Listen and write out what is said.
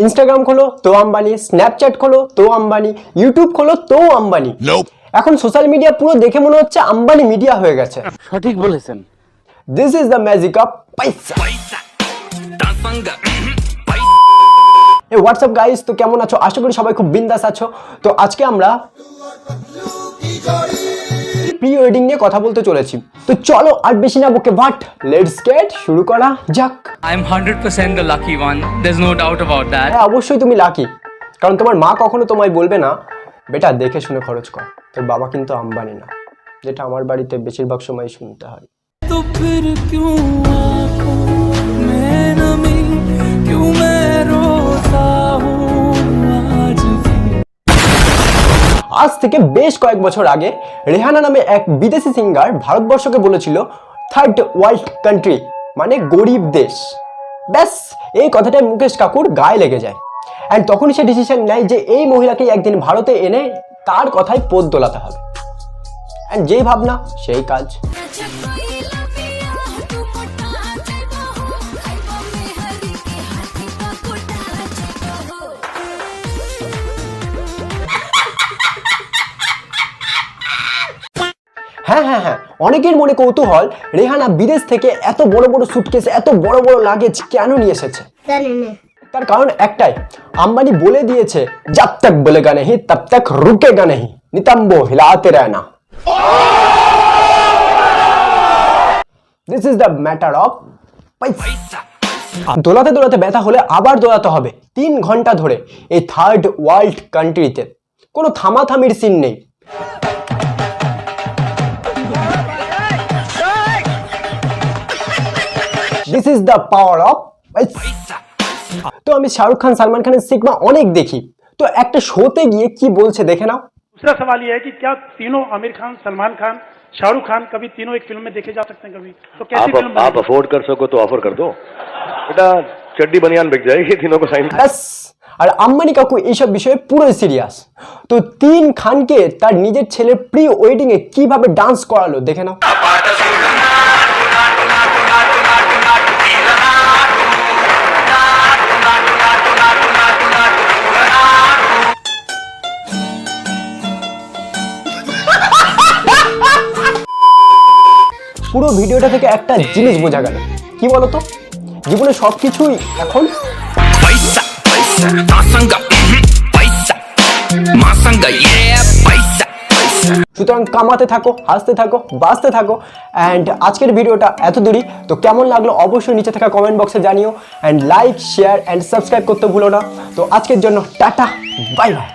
Instagram খোলো তো Ambani, Snapchat খোলো তো আম্বানি, ইউটিউব খোলো তো আম্বানি। এখন সোশ্যাল মিডিয়া পুরো দেখে মনে হচ্ছে আম্বানি মিডিয়া হয়ে গেছে। সঠিক বলেছেন। This is the magic of পয়সা। এই হোয়াটসঅ্যাপ গাইস, তো কেমন আছো? আশা করি সবাই খুব বিন্দাস আছো। তো আজকে আমরা প্রি ওয়েডিং নিয়ে কথা বলতে চলেছি। তো চলো আর বেশি না বকে বাট লেটস গেট শুরু করা যাক। I am 100% the lucky one. There's no doubt about that. হ্যাঁ, অবশ্যই তুমি লাকি, কারণ তোমার মা কখনো তোমায় বলবে না বেটা দেখে শুনে খরচ কর। তোর বাবা কিন্তু আম্বানি না, যেটা আমার বাড়িতে বেশিরভাগ সময় শুনতে হয়। तो फिर क्यों आँखों में नमी, क्यों मैं रोता हूँ आज भी। আজ থেকে বেশ কয়েক বছর আগে রেহানা নামে এক বিদেশি সিঙ্গার ভারতবর্ষকে বলেছিল থার্ড ওয়ার্ল্ড কান্ট্রি, মানে গরিব দেশ। ব্যাস এই কথাটাই মুকেশ কাকুর গায়ে লেগে যায়। অ্যান্ড তখনই সে ডিসিশন নেয় যে এই মহিলাকে একদিন ভারতে এনে তার কথায় পদ দোলাতে হবে। অ্যান্ড যেই ভাবনা সেই কাজ। হ্যাঁ হ্যাঁ হ্যাঁ, অনেকের মনে কৌতূহল রেহানা বিদেশ থেকে এত বড় বড় সুটকেস, এত বড় বড় লাগেজ কেন নিয়ে এসেছে। তার কারণ একটাই, আম্বানি বলে দিয়েছে জব তক বলেগা নেহি তব তক রুকেগা নেহি, নিতম্বো হিলাতে রহনা। This is the matter of paisa. দোলাতে দোলাতে ব্যথা হলে আবার দোলাতে হবে 3 ঘন্টা ধরে এই থার্ড ওয়ার্ল্ড কান্ট্রিতে। কোনো থামাথামির সিন নেই। This is the power of পয়সা। তো আমি শাহরুখ খান, সালমান খানের সিগমা অনেক দেখি, তো একটা শোতে গিয়ে কি বলছে দেখে নাও। दूसरा सवाल यह है कि क्या तीनों आमिर खान, सलमान खान, शाहरुख खान कभी तीनों एक फिल्म में देखे जा सकते हैं कभी? तो कैसी फिल्म आप अफोर्ड कर सको तो ऑफर कर दो बेटा, चड्डी बनियान बिक जाएगी तीनों को साइन। ব্যাস। আর আম্বানি কাকু এইসব বিষয়ে পুরোই সিরিয়াস। তো 3 খানকে তার নিজের ছেলের প্রি ওয়েডিং এ কিভাবে ডান্স করালো দেখে নাও। পুরো ভিডিওটা থেকে একটা জিনিস বোঝা গেল, কি বলতো? জীবনে সবকিছুই এখন পয়সা পয়সা মাসাঙ্গা পয়সা মাসাঙ্গা পয়সা পয়সা। সুতরাং কামাতে থাকো, হাসতে থাকো, বাঁচতে থাকো। অ্যান্ড আজকের ভিডিওটা এত দূরই। তো কেমন লাগলো অবশ্যই নিচে থাকা কমেন্ট বক্সে জানিও। And like, share and subscribe করতে ভুলো না। তো আজকের জন্য টাটা, বাই বাই।